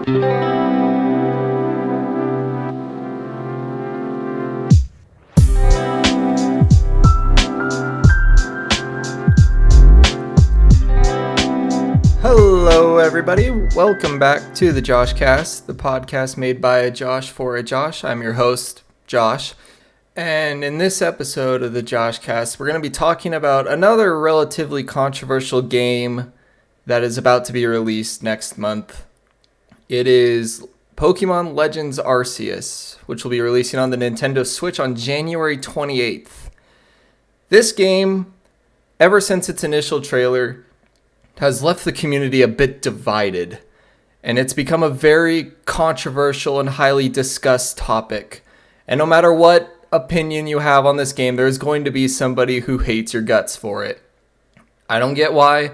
Hello, everybody. Welcome back to the JoshCast, the podcast made by a Josh for a Josh. I'm your host, Josh. And in this episode of the JoshCast, we're going to be talking about another relatively controversial game that is about to be released next month. It is Pokemon Legends Arceus, which will be releasing on the Nintendo Switch on January 28th. This game, ever since its initial trailer, has left the community a bit divided, and it's become a very controversial and highly discussed topic. And no matter what opinion you have on this game, there's going to be somebody who hates your guts for it. I don't get why.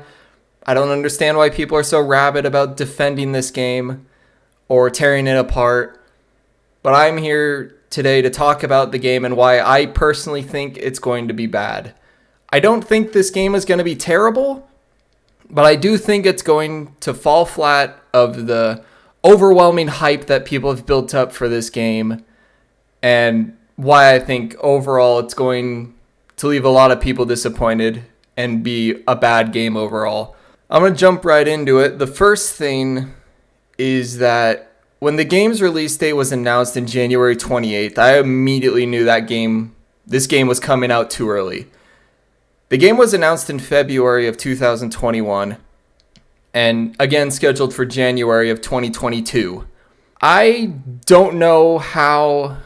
I don't understand why people are so rabid about defending this game or tearing it apart. But I'm here today to talk about the game and why I personally think it's going to be bad. I don't think this game is going to be terrible, but I do think it's going to fall flat of the overwhelming hype that people have built up for this game, and why I think overall it's going to leave a lot of people disappointed and be a bad game overall. I'm going to jump right into it. The first thing is that when the game's release date was announced in January 28th, I immediately knew this game was coming out too early. The game was announced in February of 2021 and again scheduled for January of 2022. I don't know how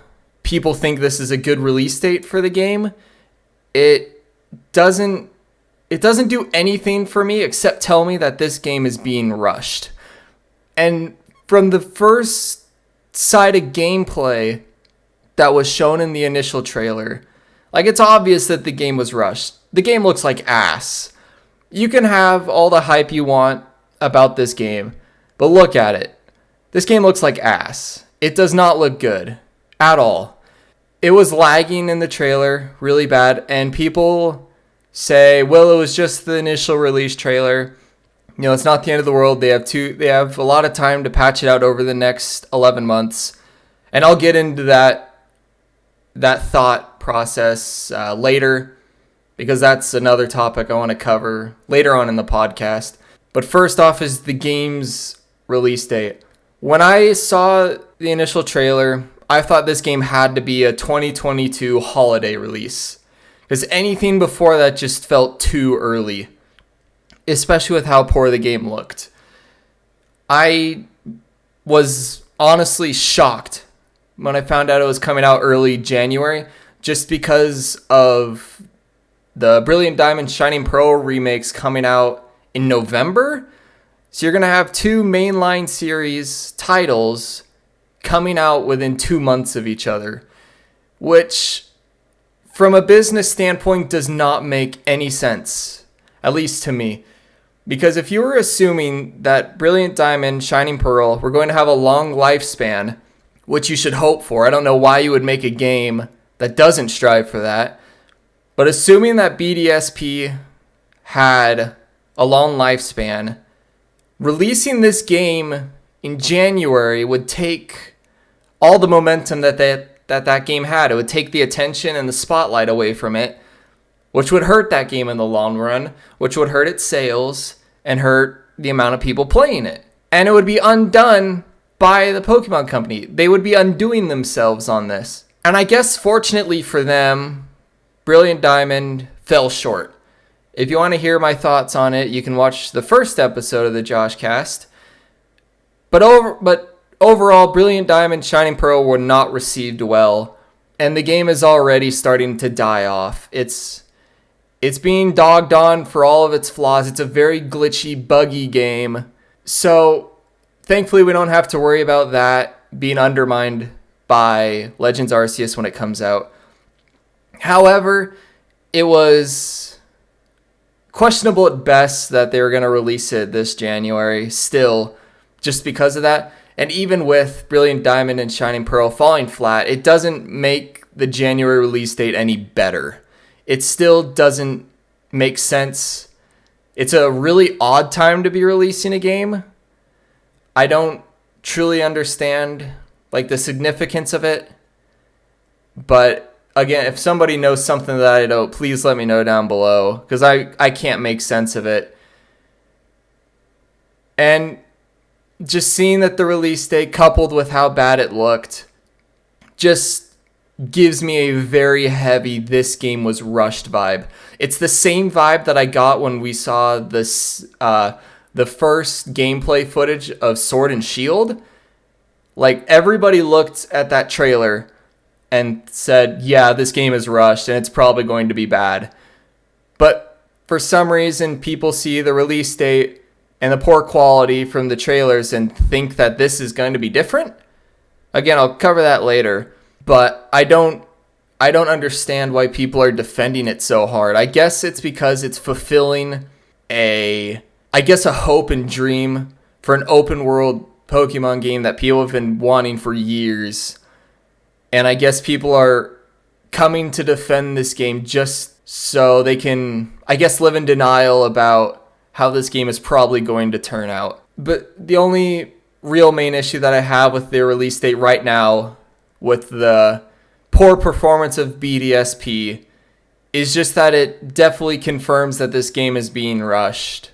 people think this is a good release date for the game. It doesn't do anything for me except tell me that this game is being rushed. And from the first side of gameplay that was shown in the initial trailer, it's obvious that the game was rushed. The game looks like ass. You can have all the hype you want about this game, but look at it. This game looks like ass. It does not look good at all. It was lagging in the trailer really bad, and people say, well, it was just the initial release trailer. It's not the end of the world. They have a lot of time to patch it out over the next 11 months. And I'll get into that thought process later, because that's another topic I want to cover later on in the podcast. But first off is the game's release date. When I saw the initial trailer, I thought this game had to be a 2022 holiday release, because anything before that just felt too early, especially with how poor the game looked. I was honestly shocked when I found out it was coming out early January, just because of the Brilliant Diamond Shining Pearl remakes coming out in November. So you're going to have two mainline series titles coming out within 2 months of each other, which from a business standpoint does not make any sense, at least to me. Because if you were assuming that Brilliant Diamond Shining Pearl were going to have a long lifespan, which you should hope for, I don't know why you would make a game that doesn't strive for that. But assuming that BDSP had a long lifespan, releasing this game in January would take all the momentum that game had. It would take the attention and the spotlight away from it, which would hurt that game in the long run, which would hurt its sales and hurt the amount of people playing it. And it would be undone by the Pokemon Company. They would be undoing themselves on this. And I guess fortunately for them, Brilliant Diamond fell short. If you want to hear my thoughts on it, you can watch the first episode of the JoshCast. But overall, Brilliant Diamond Shining Pearl were not received well, and the game is already starting to die off. It's being dogged on for all of its flaws. It's a very glitchy, buggy game. So thankfully, we don't have to worry about that being undermined by Legends Arceus when it comes out. However, it was questionable at best that they were going to release it this January still, just because of that. And even with Brilliant Diamond and Shining Pearl falling flat, it doesn't make the January release date any better. It still doesn't make sense. It's a really odd time to be releasing a game. I don't truly understand like the significance of it. But again, if somebody knows something that I don't, please let me know down below, because I can't make sense of it. And just seeing that the release date coupled with how bad it looked just gives me a very heavy "this game was rushed" vibe. It's the same vibe that I got when we saw this the first gameplay footage of Sword and Shield. Like, everybody looked at that trailer and said, yeah, this game is rushed and it's probably going to be bad. But for some reason, people see the release date and the poor quality from the trailers and think that this is going to be different. Again, I'll cover that later, but I don't understand why people are defending it so hard. I guess it's because it's fulfilling a hope and dream for an open world Pokemon game that people have been wanting for years. And I guess people are coming to defend this game just so they can, I guess, live in denial about how this game is probably going to turn out. But the only real main issue that I have with their release date right now, with the poor performance of BDSP, is just that it definitely confirms that this game is being rushed.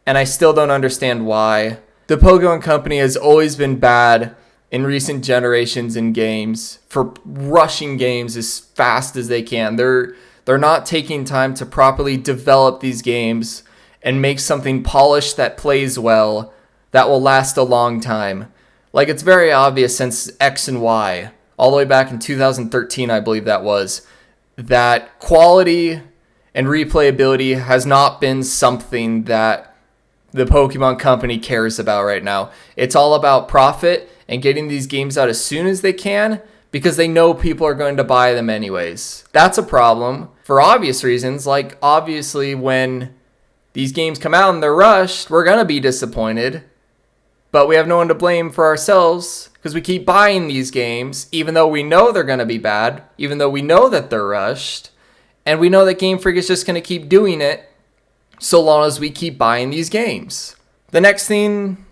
And I still don't understand why. The Pokemon Company has always been bad in recent generations in games for rushing games as fast as they can. They're not taking time to properly develop these games and make something polished that plays well, that will last a long time. Like, it's very obvious since X and Y, all the way back in 2013, I believe that was, that quality and replayability has not been something that the Pokemon Company cares about right now. It's all about profit and getting these games out as soon as they can, because they know people are going to buy them anyways. That's a problem for obvious reasons. Like, obviously, when these games come out and they're rushed, we're going to be disappointed. But we have no one to blame for ourselves, because we keep buying these games, even though we know they're going to be bad, even though we know that they're rushed, and we know that Game Freak is just going to keep doing it so long as we keep buying these games. The next thing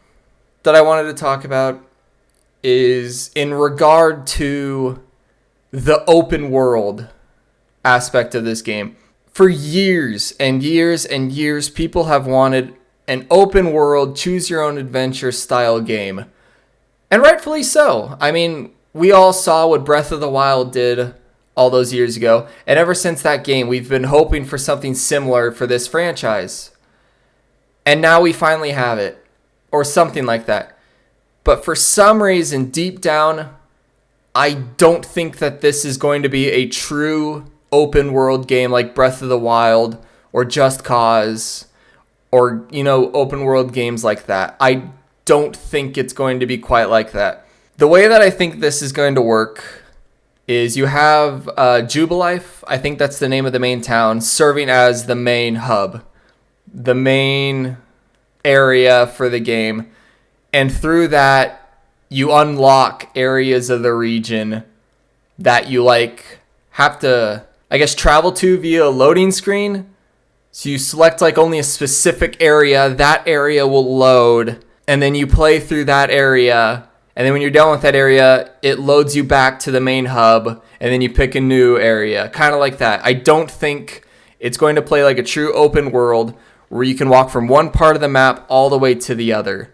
that I wanted to talk about is in regard to the open world aspect of this game. For years and years and years, people have wanted an open world, choose your own adventure style game. And rightfully so. I mean, we all saw what Breath of the Wild did all those years ago. And ever since that game, we've been hoping for something similar for this franchise. And now we finally have it. Or something like that. But for some reason, deep down, I don't think that this is going to be a true open world game like Breath of the Wild or Just Cause or, open world games like that. I don't think it's going to be quite like that. The way that I think this is going to work is you have Jubilife, I think that's the name of the main town, serving as the main hub, the main area for the game. And through that, you unlock areas of the region that you have to, travel to via a loading screen. So you select only a specific area, that area will load, and then you play through that area. And then when you're done with that area, it loads you back to the main hub, and then you pick a new area. Kind of like that. I don't think it's going to play like a true open world where you can walk from one part of the map all the way to the other.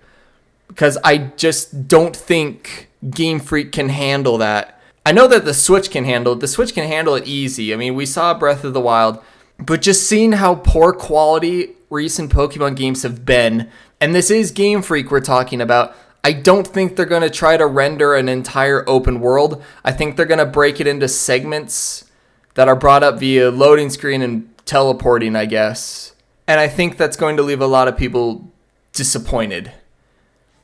Because I just don't think Game Freak can handle that. I know that the Switch can handle it. The Switch can handle it easy. I mean, we saw Breath of the Wild. But just seeing how poor quality recent Pokemon games have been, and this is Game Freak we're talking about, I don't think they're going to try to render an entire open world. I think they're going to break it into segments that are brought up via loading screen and teleporting, I guess. And I think that's going to leave a lot of people disappointed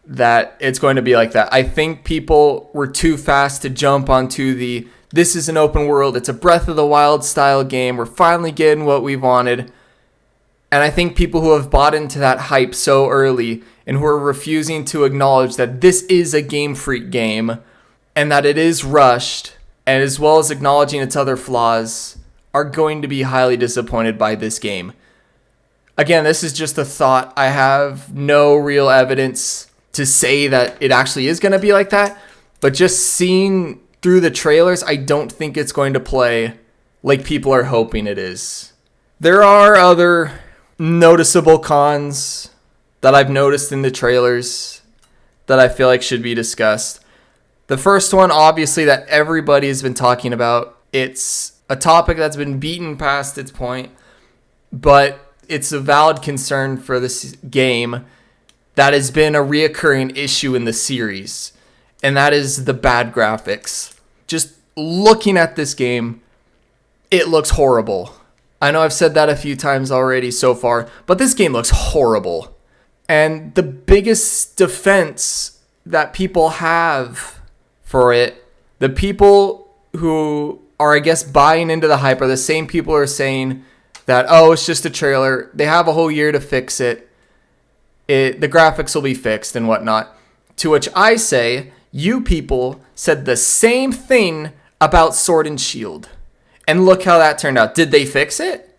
that it's going to be like that. I think people were too fast to jump onto this is an open world, it's a Breath of the Wild style game, we're finally getting what we wanted. And I think people who have bought into that hype so early and who are refusing to acknowledge that this is a Game Freak game and that it is rushed, and as well as acknowledging its other flaws, are going to be highly disappointed by this game. Again, this is just a thought. I have no real evidence to say that it actually is going to be like that. But just seeing through the trailers, I don't think it's going to play like people are hoping it is. There are other noticeable cons that I've noticed in the trailers that I feel like should be discussed. The first one, obviously, that everybody has been talking about. It's a topic that's been beaten past its point, but it's a valid concern for this game that has been a reoccurring issue in the series, and that is the bad graphics. Just looking at this game, it looks horrible. I know I've said that a few times already so far, but this game looks horrible. And the biggest defense that people have for it, the people who are, I guess, buying into the hype are the same people who are saying that, oh, it's just a trailer. They have a whole year to fix it. The graphics will be fixed and whatnot. To which I say, you people said the same thing about Sword and Shield. And look how that turned out. Did they fix it?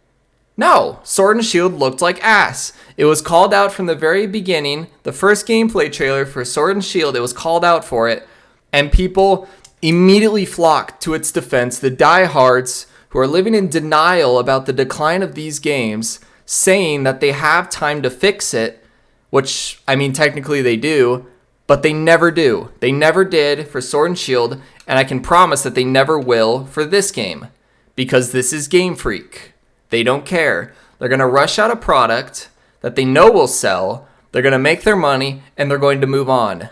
No. Sword and Shield looked like ass. It was called out from the very beginning. The first gameplay trailer for Sword and Shield, it was called out for it. And people immediately flocked to its defense. The diehards who are living in denial about the decline of these games, saying that they have time to fix it, which, I mean, technically they do, but they never do. They never did for Sword and Shield, and I can promise that they never will for this game, because this is Game Freak. They don't care. They're going to rush out a product that they know will sell, they're going to make their money, and they're going to move on.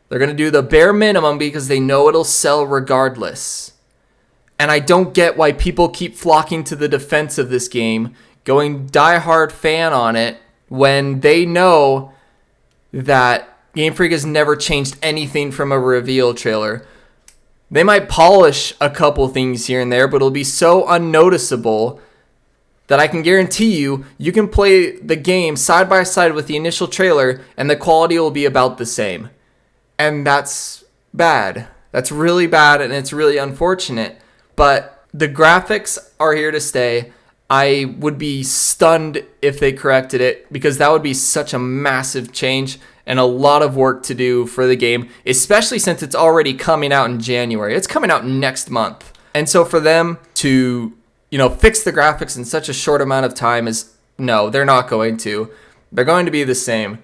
They're going to do the bare minimum because they know it'll sell regardless. And I don't get why people keep flocking to the defense of this game, going diehard fan on it, when they know that Game Freak has never changed anything from a reveal trailer. They might polish a couple things here and there, but it'll be so unnoticeable that I can guarantee you can play the game side by side with the initial trailer and the quality will be about the same. And that's bad. That's really bad, and it's really unfortunate. But the graphics are here to stay. I would be stunned if they corrected it, because that would be such a massive change and a lot of work to do for the game, especially since it's already coming out in January. It's coming out next month. And so for them to, fix the graphics in such a short amount of time no, they're not going to. They're going to be the same.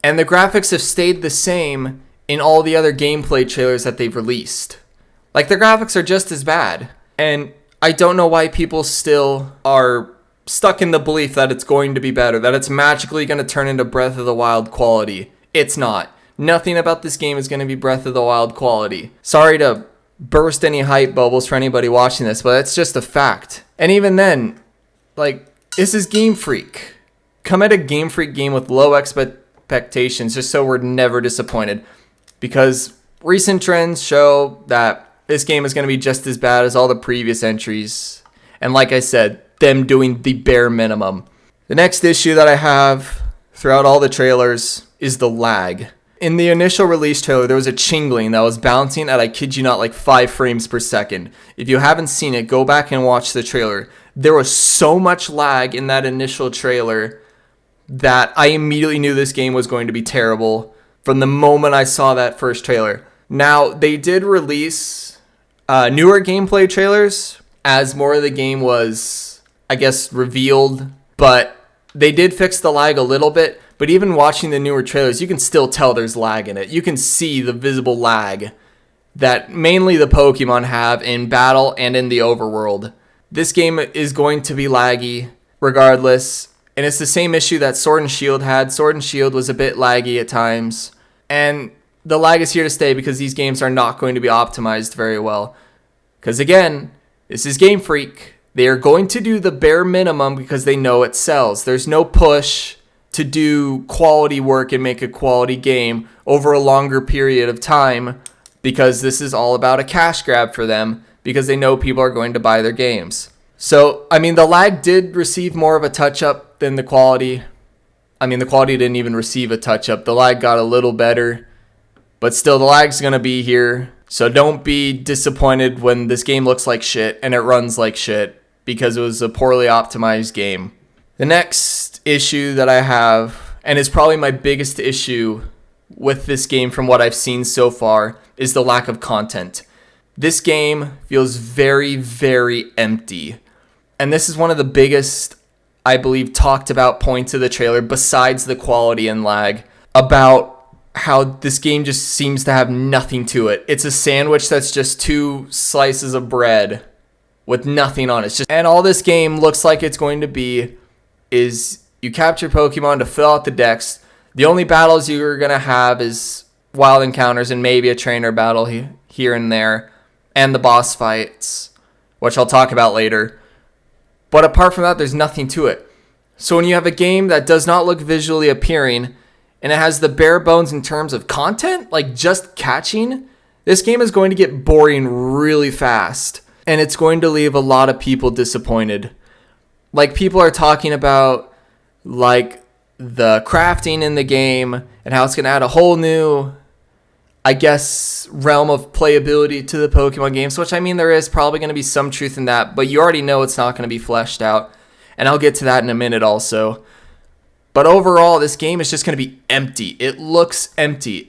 And the graphics have stayed the same in all the other gameplay trailers that they've released. Like, the graphics are just as bad. And I don't know why people still are stuck in the belief that it's going to be better, that it's magically going to turn into Breath of the Wild quality. It's not. Nothing about this game is going to be Breath of the Wild quality. Sorry to burst any hype bubbles for anybody watching this, but it's just a fact. And even then, this is Game Freak. Come at a Game Freak game with low expectations just so we're never disappointed. Because recent trends show that this game is going to be just as bad as all the previous entries. And like I said, them doing the bare minimum. The next issue that I have throughout all the trailers is the lag. In the initial release trailer, there was a Chingling that was bouncing at, I kid you not, 5 frames per second. If you haven't seen it, go back and watch the trailer. There was so much lag in that initial trailer that I immediately knew this game was going to be terrible from the moment I saw that first trailer. Now, they did release newer gameplay trailers as more of the game was, I guess, revealed, but they did fix the lag a little bit. But even watching the newer trailers, you can still tell there's lag in it. You can see the visible lag that mainly the Pokemon have in battle and in the overworld. This game is going to be laggy regardless, and it's the same issue that Sword and Shield had. Sword and Shield was a bit laggy at times, and the lag is here to stay because these games are not going to be optimized very well. Because again, this is Game Freak. They are going to do the bare minimum because they know it sells. There's no push to do quality work and make a quality game over a longer period of time, because this is all about a cash grab for them, because they know people are going to buy their games. So, the lag did receive more of a touch-up than the quality. The quality didn't even receive a touch-up. The lag got a little better, but still, the lag's going to be here. So don't be disappointed when this game looks like shit and it runs like shit, because it was a poorly optimized game. The next issue that I have, and is probably my biggest issue with this game from what I've seen so far is the lack of content. This game feels very, very empty. And this is one of the biggest, I believe, talked about points of the trailer, besides the quality and lag, about how this game just seems to have nothing to it. It's a sandwich that's just 2 slices of bread with nothing on it. And all this game looks like it's going to be is you capture Pokemon to fill out the decks. The only battles you're going to have is wild encounters and maybe a trainer battle here and there, and the boss fights, which I'll talk about later. But apart from that, there's nothing to it. So when you have a game that does not look visually appealing, and it has the bare bones in terms of content, like just catching, this game is going to get boring really fast. And it's going to leave a lot of people disappointed. Like, people are talking about, like, the crafting in the game and how it's going to add a whole new, I guess, realm of playability to the Pokemon games, which, I mean, there is probably going to be some truth in that, but you already know it's not going to be fleshed out. And I'll get to that in a minute also. But overall, this game is just going to be empty. It looks empty.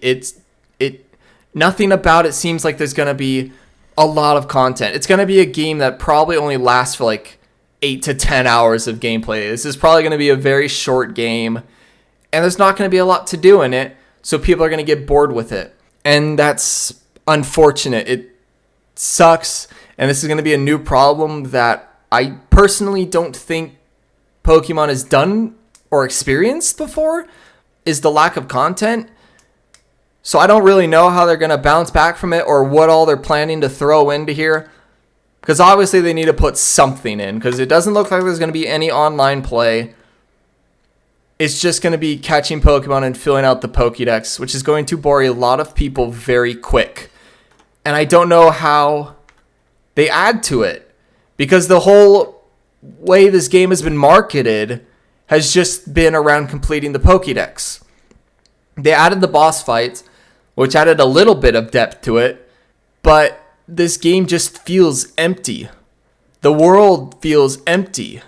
Nothing about it seems like there's going to be a lot of content. It's going to be a game that probably only lasts for like 8 to 10 hours of gameplay. This is probably going to be a very short game, and there's not going to be a lot to do in it, so people are going to get bored with it. And that's unfortunate. It sucks, and this is going to be a new problem that I personally don't think Pokemon has done or experienced before, is the lack of content. So I don't really know how they're going to bounce back from it or what all they're planning to throw into here. Because obviously they need to put something in, because it doesn't look like there's going to be any online play. It's just going to be catching Pokemon and filling out the Pokédex, which is going to bore a lot of people very quick. And I don't know how they add to it, because the whole way this game has been marketed has just been around completing the Pokédex. They added the boss fights, which added a little bit of depth to it, but this game just feels empty. The world feels empty.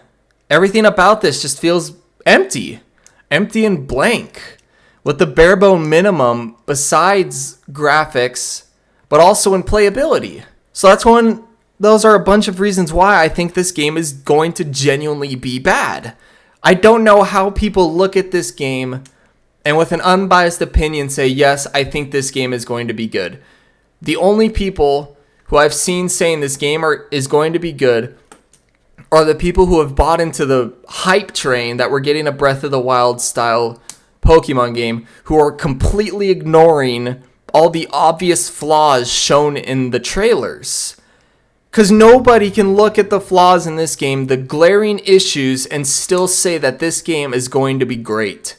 Everything about this just feels empty. Empty and blank. With the bare bone minimum besides graphics, but also in playability. So those are a bunch of reasons why I think this game is going to genuinely be bad. I don't know how people look at this game and with an unbiased opinion say, yes, I think this game is going to be good. The only people who I've seen saying this game is going to be good are the people who have bought into the hype train that we're getting a Breath of the Wild style Pokemon game, who are completely ignoring all the obvious flaws shown in the trailers. Because nobody can look at the flaws in this game, the glaring issues, and still say that this game is going to be great.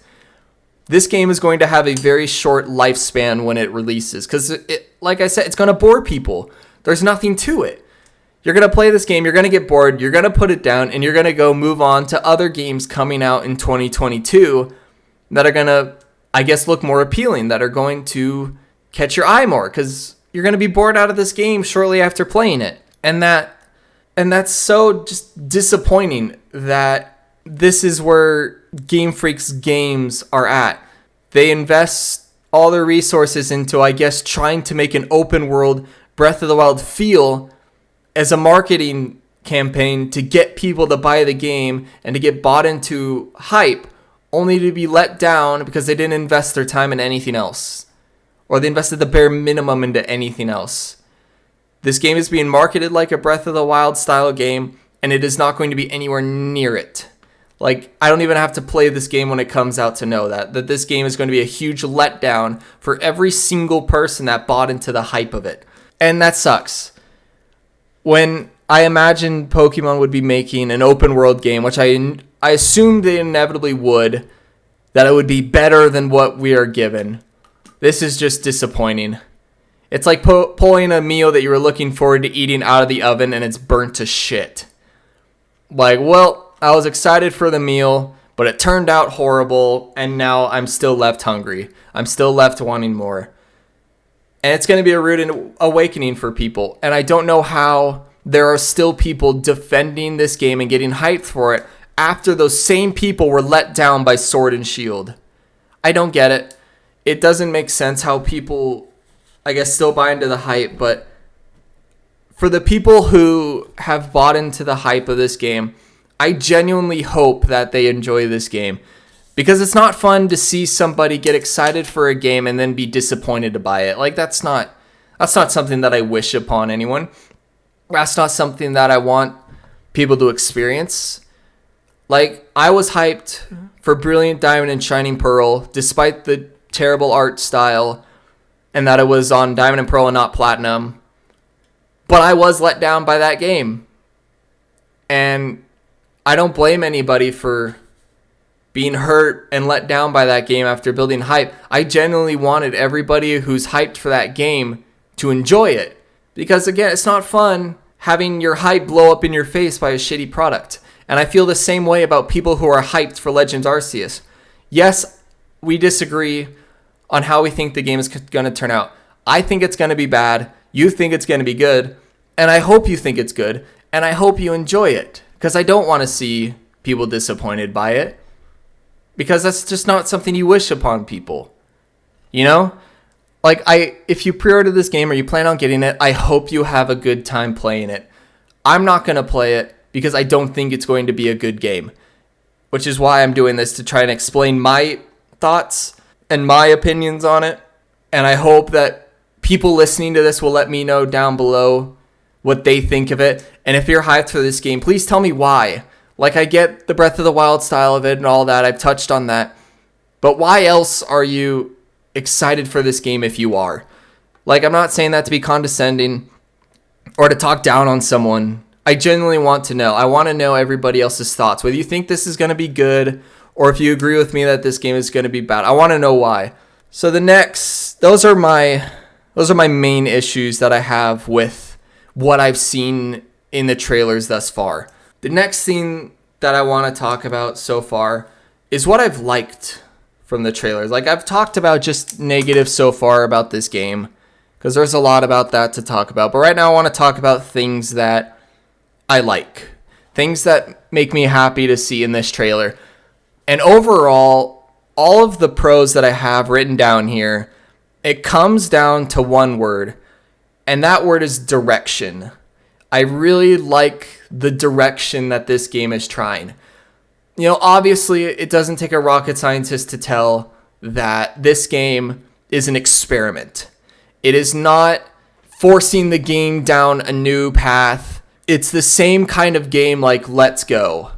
This game is going to have a very short lifespan when it releases. Because, like I said, it's going to bore people. There's nothing to it. You're going to play this game, you're going to get bored, you're going to put it down, and you're going to go move on to other games coming out in 2022 that are going to, I guess, look more appealing, that are going to catch your eye more. Because you're going to be bored out of this game shortly after playing it. And that's so just disappointing that this is where Game Freak's games are at. They invest all their resources into, I guess, trying to make an open world Breath of the Wild feel as a marketing campaign to get people to buy the game and to get bought into hype, only to be let down because they didn't invest their time in anything else. Or they invested the bare minimum into anything else. This game is being marketed like a Breath of the Wild style game, and it is not going to be anywhere near it. Like, I don't even have to play this game when it comes out to know that this game is going to be a huge letdown for every single person that bought into the hype of it. And that sucks. When I imagined Pokemon would be making an open world game, which I assumed they inevitably would, that it would be better than what we are given. This is just disappointing. It's like pulling a meal that you were looking forward to eating out of the oven and it's burnt to shit. Like, well, I was excited for the meal, but it turned out horrible, and now I'm still left hungry. I'm still left wanting more. And it's going to be a rude awakening for people. And I don't know how there are still people defending this game and getting hyped for it after those same people were let down by Sword and Shield. I don't get it. it doesn't make sense how people, I guess, still buy into the hype. But for the people who have bought into the hype of this game, I genuinely hope that they enjoy this game. Because it's not fun to see somebody get excited for a game and then be disappointed by it. Like, that's not something that I wish upon anyone. That's not something that I want people to experience. Like, I was hyped for Brilliant Diamond and Shining Pearl, despite the terrible art style, and that it was on Diamond and Pearl and not Platinum. But I was let down by that game. And I don't blame anybody for being hurt and let down by that game after building hype. I genuinely wanted everybody who's hyped for that game to enjoy it. Because again, it's not fun having your hype blow up in your face by a shitty product. And I feel the same way about people who are hyped for Legends Arceus. Yes, we disagree on how we think the game is going to turn out. I think it's going to be bad. You think it's going to be good. And I hope you think it's good. And I hope you enjoy it. Because I don't want to see people disappointed by it. Because that's just not something you wish upon people. You know? Like, if you pre-order this game or you plan on getting it, I hope you have a good time playing it. I'm not going to play it because I don't think it's going to be a good game. Which is why I'm doing this, to try and explain my thoughts and my opinions on it. And I hope that people listening to this will let me know down below what they think of it. And if you're hyped for this game, please tell me why. Like, I get the Breath of the Wild style of it and all that. I've touched on that. But why else are you excited for this game if you are? Like, I'm not saying that to be condescending or to talk down on someone. I genuinely want to know. I want to know everybody else's thoughts. Whether you think this is going to be good or if you agree with me that this game is going to be bad. I want to know why. So those are my main issues that I have with what I've seen in the trailers thus far. The next thing that I want to talk about so far is what I've liked from the trailers. Like, I've talked about just negative so far about this game, because there's a lot about that to talk about. But right now I want to talk about things that I like. Things that make me happy to see in this trailer. And overall, all of the pros that I have written down here, it comes down to one word, and that word is direction. I really like the direction that this game is trying. You know, obviously, it doesn't take a rocket scientist to tell that this game is an experiment. It is not forcing the game down a new path. It's the same kind of game like Let's Go,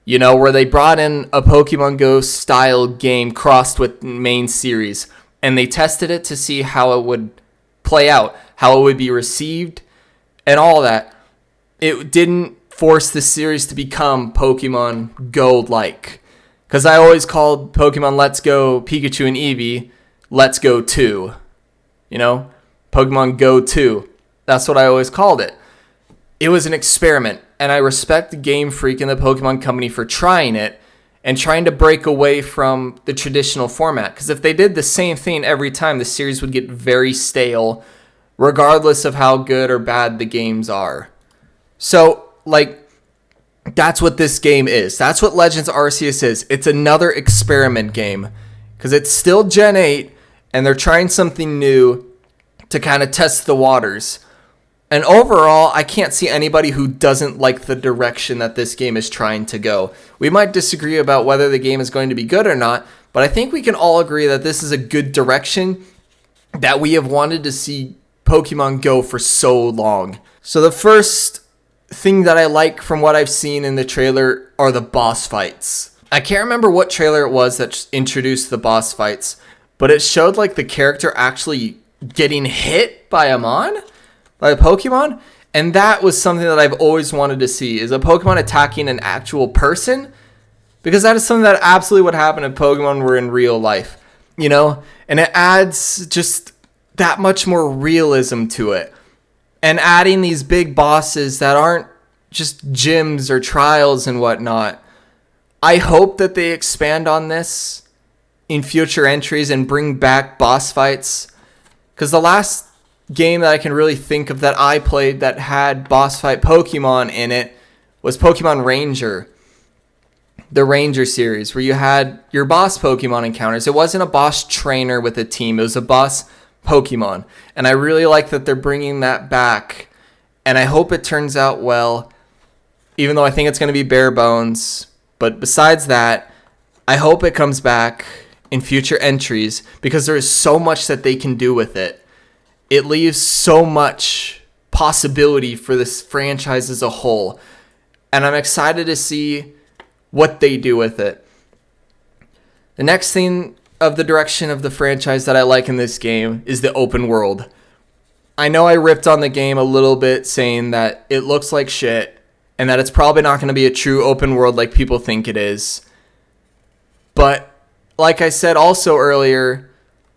you know, where they brought in a Pokemon Go style game crossed with main series, and they tested it to see how it would play out, how it would be received, and all that. It didn't force the series to become Pokemon Go-like. Because I always called Pokemon Let's Go Pikachu and Eevee Let's Go 2. You know? Pokemon Go 2. That's what I always called it. It was an experiment. And I respect Game Freak and the Pokemon Company for trying it and trying to break away from the traditional format. Because if they did the same thing every time, the series would get very stale, regardless of how good or bad the games are. So, like, that's what this game is. That's what Legends Arceus is. It's another experiment game. Because it's still Gen 8, and they're trying something new to kind of test the waters. And overall, I can't see anybody who doesn't like the direction that this game is trying to go. We might disagree about whether the game is going to be good or not, but I think we can all agree that this is a good direction that we have wanted to see Pokemon Go for so long. So the first thing that I like from what I've seen in the trailer are the boss fights. I can't remember what trailer it was that introduced the boss fights, but it showed like the character actually getting hit by a Pokemon, and that was something that I've always wanted to see, is a Pokemon attacking an actual person, because that is something that absolutely would happen if Pokemon were in real life, you know, and it adds just that much more realism to it. And adding these big bosses that aren't just gyms or trials and whatnot. I hope that they expand on this in future entries and bring back boss fights. Because the last game that I can really think of that I played that had boss fight Pokemon in it was Pokemon Ranger. the Ranger series, where you had your boss Pokemon encounters. It wasn't a boss trainer with a team. It was a boss Pokemon. And I really like that they're bringing that back. And I hope it turns out well, even though I think it's going to be bare bones. But besides that, I hope it comes back in future entries, because there is so much that they can do with it. It leaves so much possibility for this franchise as a whole. And I'm excited to see what they do with it. The next thing of the direction of the franchise that I like in this game is the open world. I know I ripped on the game a little bit, saying that it looks like shit and that it's probably not going to be a true open world like people think it is. But like I said also earlier,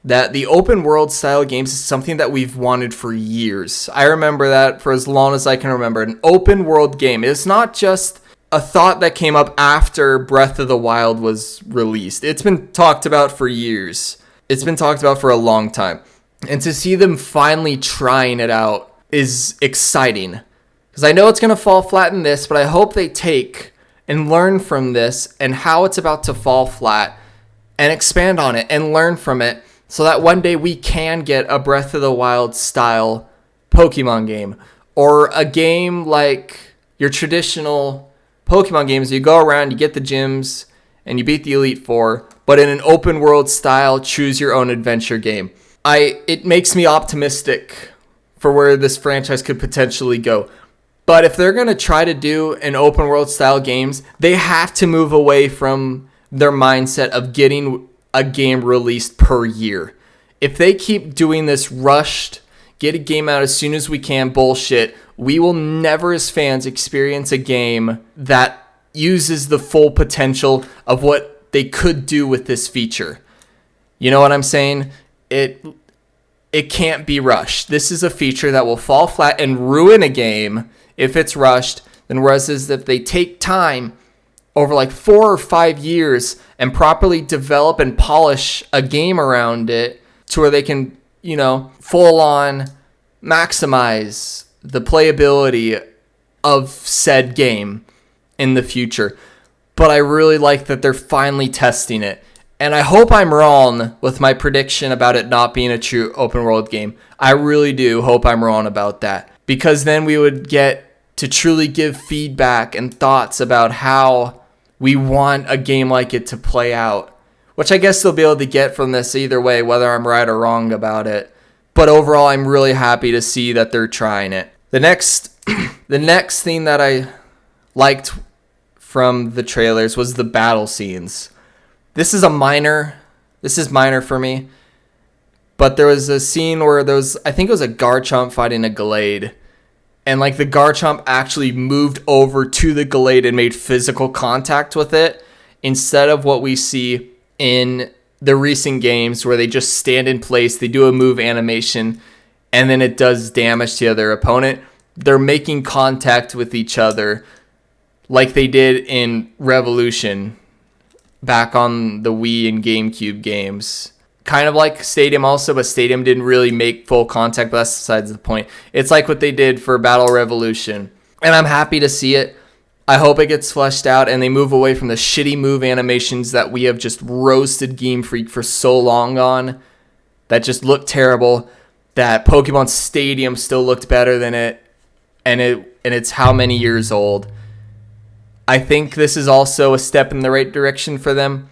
that the open world style games is something that we've wanted for years. I remember that for as long as I can remember. An open world game. It's not just a thought that came up after Breath of the Wild was released. It's been talked about for years. It's been talked about for a long time. And to see them finally trying it out is exciting. Because I know it's going to fall flat in this, but I hope they take and learn from this and how it's about to fall flat and expand on it and learn from it, so that one day we can get a Breath of the Wild style Pokemon game. Or a game like your traditional Pokemon games. You go around, you get the gyms, and you beat the Elite Four, but in an open world style, choose your own adventure game. It makes me optimistic for where this franchise could potentially go. But if they're going to try to do an open world style games, they have to move away from their mindset of getting a game released per year. If they keep doing this rushed, get a game out as soon as we can bullshit, we will never as fans experience a game that uses the full potential of what they could do with this feature. You know what I'm saying? It can't be rushed. This is a feature that will fall flat and ruin a game if it's rushed, than whereas if they take time over like 4 or 5 years and properly develop and polish a game around it to where they can, full on maximize the playability of said game in the future. But I really like that they're finally testing it. And I hope I'm wrong with my prediction about it not being a true open world game. I really do hope I'm wrong about that. Because then we would get to truly give feedback and thoughts about how we want a game like it to play out. Which I guess they'll be able to get from this either way, whether I'm right or wrong about it. But overall, I'm really happy to see that they're trying it. The next thing that I liked from the trailers was the battle scenes. This is minor for me. But there was a scene where I think it was a Garchomp fighting a Gallade. And like the Garchomp actually moved over to the Gallade and made physical contact with it, instead of what we see in the recent games where they just stand in place, they do a move animation, and then it does damage to the other opponent. They're making contact with each other like they did in Revolution back on the Wii and GameCube games. Kind of like Stadium also, but Stadium didn't really make full contact, but that's besides the point. It's like what they did for Battle Revolution. And I'm happy to see it. I hope it gets fleshed out and they move away from the shitty move animations that we have just roasted Game Freak for so long on. That just looked terrible. That Pokemon Stadium still looked better than it. And it's how many years old. I think this is also a step in the right direction for them.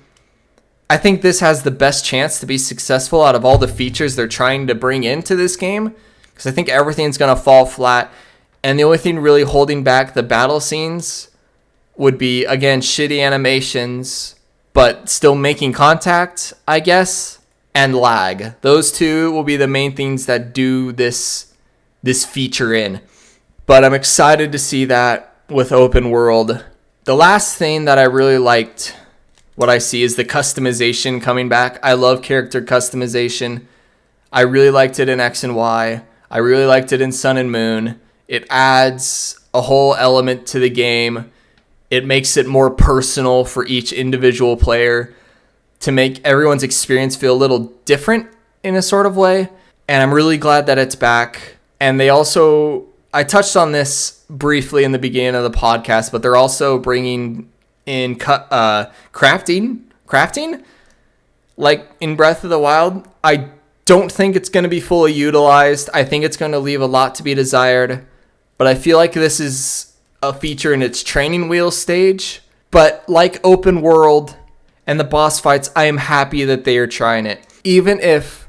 I think this has the best chance to be successful out of all the features they're trying to bring into this game, because I think everything's going to fall flat, and the only thing really holding back the battle scenes would be, again, shitty animations, but still making contact, I guess, and lag. Those two will be the main things that do this feature in. But I'm excited to see that with open world. The last thing that I really liked, what I see, is the customization coming back. I love character customization. I really liked it in X and Y. I really liked it in Sun and Moon. It adds a whole element to the game. It makes it more personal for each individual player to make everyone's experience feel a little different in a sort of way. And I'm really glad that it's back. And I touched on this briefly in the beginning of the podcast, but they're also bringing in crafting. Like in Breath of the Wild, I don't think it's going to be fully utilized. I think it's going to leave a lot to be desired. But I feel like this is a feature in its training wheel stage. But like open world and the boss fights, I am happy that they are trying it. Even if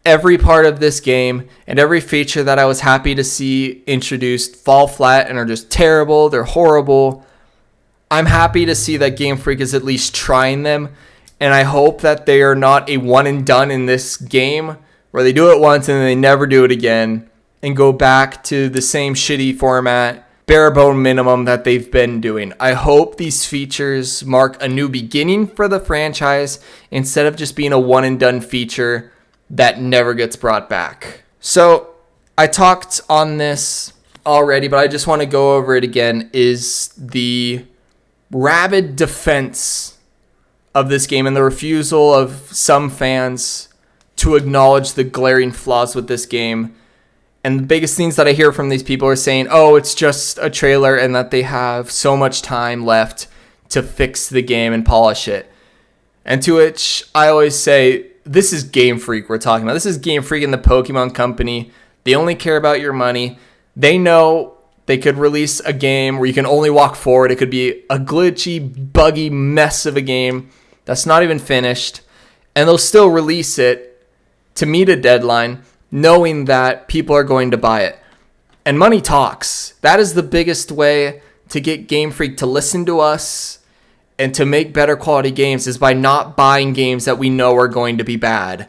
every part of this game and every feature that I was happy to see introduced fall flat and are just terrible, they're horrible, I'm happy to see that Game Freak is at least trying them. And I hope that they are not a one and done in this game where they do it once and then they never do it again and go back to the same shitty format, bare bone minimum that they've been doing. I hope these features mark a new beginning for the franchise instead of just being a one and done feature that never gets brought back. So I talked on this already, but I just want to go over it again, is the rabid defense of this game and the refusal of some fans to acknowledge the glaring flaws with this game. And the biggest things that I hear from these people are saying, oh, it's just a trailer and that they have so much time left to fix the game and polish it. And to which I always say, this is Game Freak we're talking about. This is Game Freak and the Pokemon Company. They only care about your money. They know they could release a game where you can only walk forward. It could be a glitchy, buggy mess of a game that's not even finished, and they'll still release it to meet a deadline, knowing that people are going to buy it. And money talks. That is the biggest way to get Game Freak to listen to us and to make better quality games, is by not buying games that we know are going to be bad.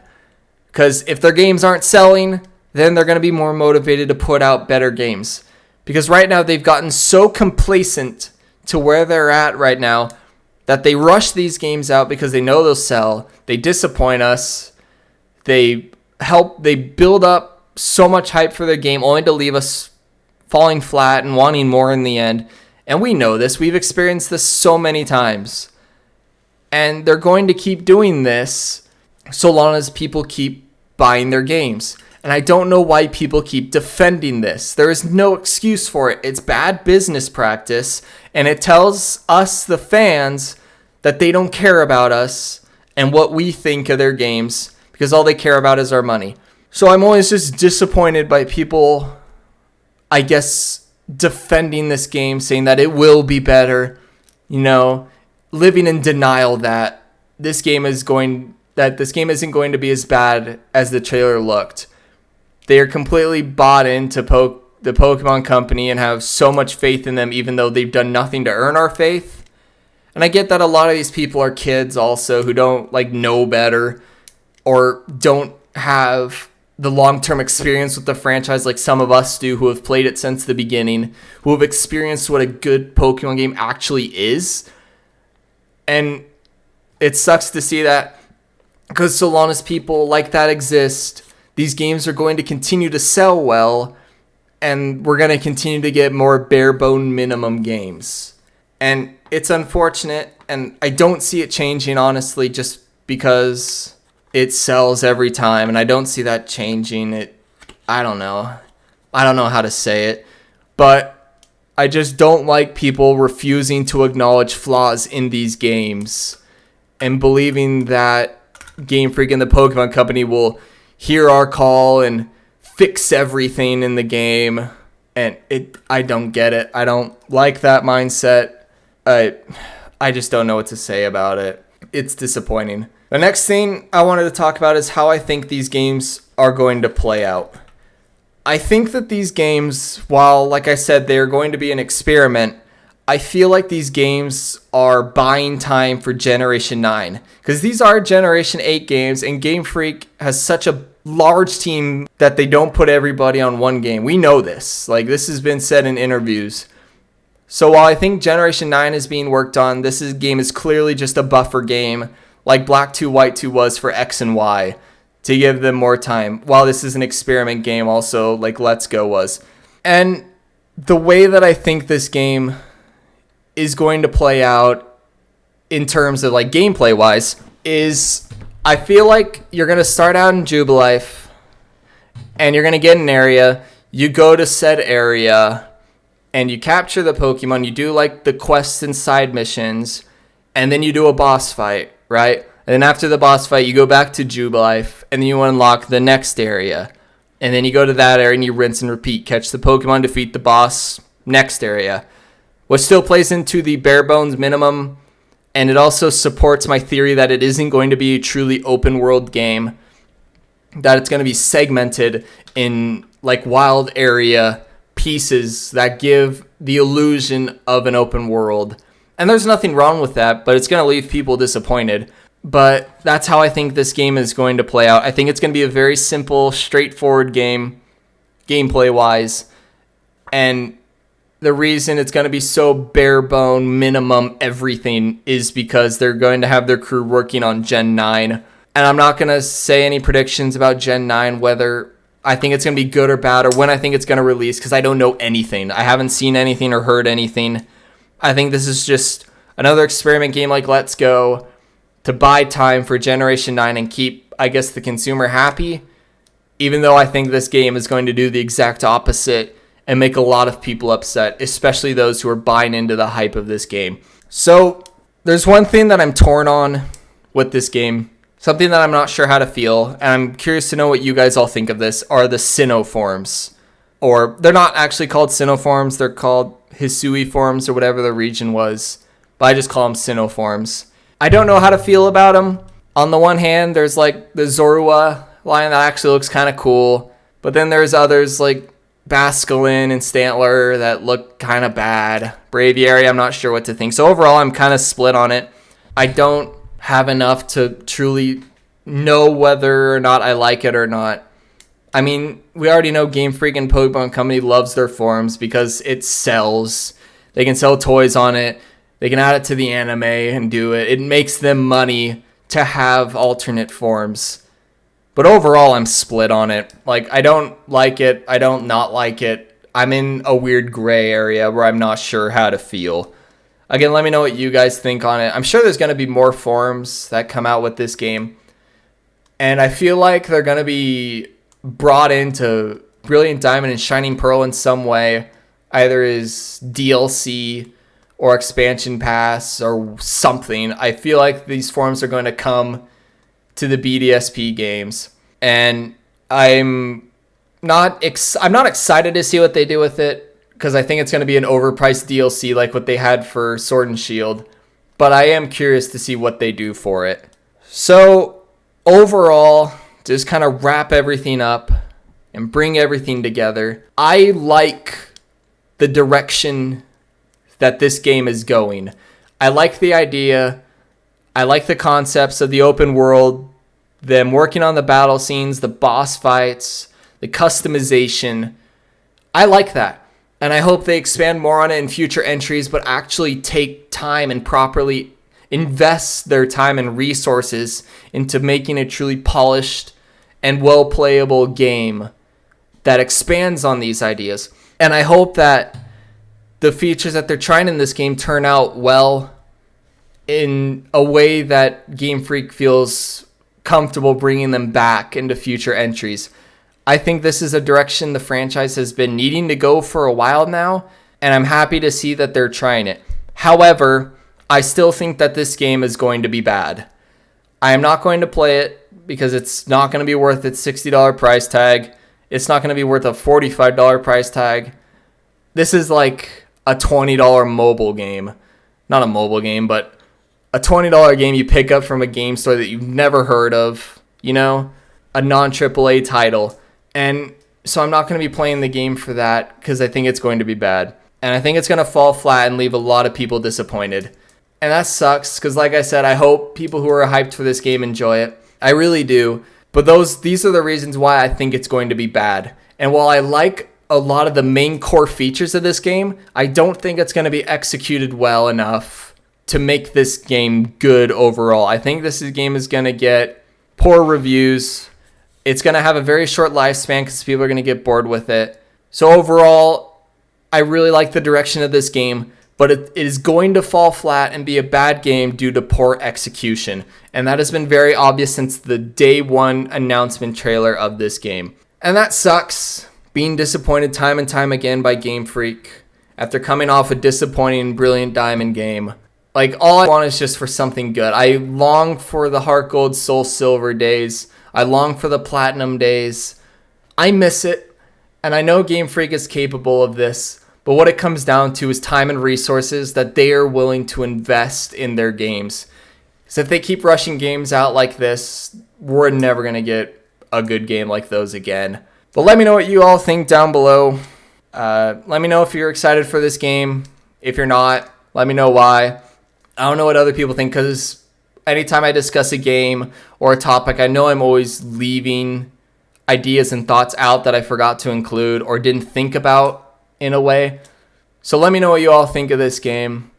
Because if their games aren't selling, then they're going to be more motivated to put out better games. Because right now they've gotten so complacent to where they're at right now that they rush these games out because they know they'll sell. They disappoint us. They build up so much hype for their game only to leave us falling flat and wanting more in the end. And we know this. We've experienced this so many times. And they're going to keep doing this so long as people keep buying their games. And I don't know why people keep defending this. There is no excuse for it. It's bad business practice. And it tells us, the fans, that they don't care about us and what we think of their games, because all they care about is our money. So I'm always just disappointed by people, I guess, defending this game, saying that it will be better, living in denial that this game isn't going to be as bad as the trailer looked. They are completely bought into the Pokemon Company and have so much faith in them, even though they've done nothing to earn our faith. And I get that a lot of these people are kids also who don't know better or don't have the long-term experience with the franchise like some of us do, who have played it since the beginning, who have experienced what a good Pokemon game actually is. And it sucks to see that, because so long as people like that exist, these games are going to continue to sell well, and we're going to continue to get more bare bone minimum games. And it's unfortunate, and I don't see it changing, honestly, just because it sells every time, and I don't see that changing. I don't know how to say it, but I just don't like people refusing to acknowledge flaws in these games and believing that Game Freak and the Pokemon Company will hear our call and fix everything in the game. And I don't get it. I don't like that mindset. I just don't know what to say about it. It's disappointing. The next thing I wanted to talk about is how I think these games are going to play out. I think that these games, while, like I said, they're going to be an experiment, I feel like these games are buying time for Generation 9. Because these are Generation 8 games, and Game Freak has such a large team that they don't put everybody on one game. We know this. This has been said in interviews. So while I think Generation 9 is being worked on, game is clearly just a buffer game, like Black 2, White 2 was for X and Y, to give them more time. While this is an experiment game also, like Let's Go was. And the way that I think this game is going to play out in terms of gameplay wise is, I feel like you're going to start out in Jubilife and you're going to get an area. You go to said area and you capture the Pokemon. You do like the quests and side missions, and then you do a boss fight, right? And then after the boss fight, you go back to Jubilife, and then you unlock the next area. And then you go to that area and you rinse and repeat. Catch the Pokemon, defeat the boss, next area. Which still plays into the bare bones minimum. And it also supports my theory that it isn't going to be a truly open world game. That it's going to be segmented in like wild area pieces that give the illusion of an open world. And there's nothing wrong with that, but it's going to leave people disappointed. But that's how I think this game is going to play out. I think it's going to be a very simple, straightforward game, gameplay-wise. And the reason it's going to be so bare-bone, minimum everything is because they're going to have their crew working on Gen 9. And I'm not going to say any predictions about Gen 9, whether I think it's going to be good or bad, or when I think it's going to release, because I don't know anything. I haven't seen anything or heard anything. I think this is just another experiment game like Let's Go, to buy time for Generation 9 and keep, I guess, the consumer happy, even though I think this game is going to do the exact opposite and make a lot of people upset, especially those who are buying into the hype of this game. So there's one thing that I'm torn on with this game, something that I'm not sure how to feel, and I'm curious to know what you guys all think of this, are the Sinnoh forms. Or they're not actually called Sinnoh forms, they're called Hisui forms or whatever the region was, but I just call them Sinnoh forms. I don't know how to feel about them. On the one hand, there's like the Zorua line that actually looks kind of cool. But then there's others like Basculin and Stantler that look kind of bad. Braviary, I'm not sure what to think. So overall, I'm kind of split on it. I don't have enough to truly know whether or not I like it or not. I mean, we already know Game Freak and Pokemon Company loves their forms because it sells. They can sell toys on it. They can add it to the anime and do it. It makes them money to have alternate forms. But overall, I'm split on it. Like, I don't like it. I don't not like it. I'm in a weird gray area where I'm not sure how to feel. Again, let me know what you guys think on it. I'm sure there's going to be more forms that come out with this game. And I feel like they're going to be brought into Brilliant Diamond and Shining Pearl in some way. Either as DLC or expansion pass or something. I feel like these forms are going to come to the BDSP games, and I'm not excited to see what they do with it, because I think it's going to be an overpriced DLC like what they had for Sword and Shield, but I am curious to see what they do for it. So overall, just kind of wrap everything up and bring everything together, I like the direction that this game is going. I like the idea. I like the concepts of the open world, them working on the battle scenes, the boss fights, the customization. I like that. And I hope they expand more on it in future entries, but actually take time and properly invest their time and resources into making a truly polished and well-playable game that expands on these ideas. And I hope that the features that they're trying in this game turn out well in a way that Game Freak feels comfortable bringing them back into future entries. I think this is a direction the franchise has been needing to go for a while now, and I'm happy to see that they're trying it. However, I still think that this game is going to be bad. I am not going to play it because it's not going to be worth its $60 price tag. It's not going to be worth a $45 price tag. This is like a $20 mobile game. Not a mobile game, but a $20 game you pick up from a game store that you've never heard of, you know, a non-AAA title. And so I'm not going to be playing the game for that because I think it's going to be bad. And I think it's going to fall flat and leave a lot of people disappointed. And that sucks because, like I said, I hope people who are hyped for this game enjoy it. I really do. But these are the reasons why I think it's going to be bad. And while I like a lot of the main core features of this game, I don't think it's going to be executed well enough to make this game good overall. I think this game is going to get poor reviews. It's going to have a very short lifespan because people are going to get bored with it. So overall, I really like the direction of this game, but it is going to fall flat and be a bad game due to poor execution. And that has been very obvious since the day one announcement trailer of this game. And that sucks. Being disappointed time and time again by Game Freak. after coming off a disappointing Brilliant Diamond game. Like, all I want is just for something good. I long for the Heart Gold, Soul Silver days. I long for the Platinum days. I miss it, and I know Game Freak is capable of this, but what it comes down to is time and resources that they are willing to invest in their games. So if they keep rushing games out like this, we're never going to get a good game like those again. But let me know what you all think down below. Let me know if you're excited for this game. If you're not, let me know why. I don't know what other people think, because anytime I discuss a game or a topic, I know I'm always leaving ideas and thoughts out that I forgot to include or didn't think about in a way. So let me know what you all think of this game.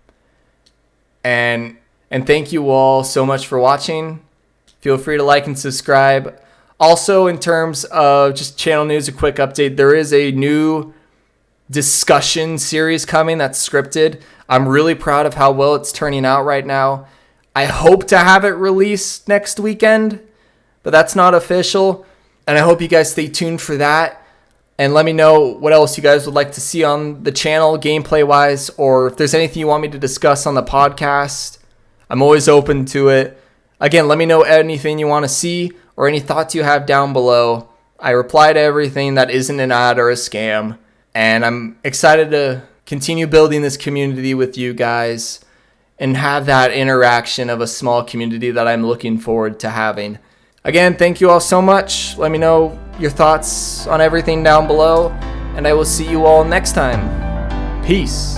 And thank you all so much for watching. Feel free to like and subscribe. Also, in terms of just channel news, a quick update. There is a new discussion series coming that's scripted. I'm really proud of how well it's turning out right now. I hope to have it released next weekend, but that's not official. And I hope you guys stay tuned for that. And let me know what else you guys would like to see on the channel gameplay-wise, or if there's anything you want me to discuss on the podcast. I'm always open to it. Again, let me know anything you want to see or any thoughts you have down below. I reply to everything that isn't an ad or a scam. And I'm excited to continue building this community with you guys and have that interaction of a small community that I'm looking forward to having. Again, thank you all so much. Let me know your thoughts on everything down below, and I will see you all next time. Peace.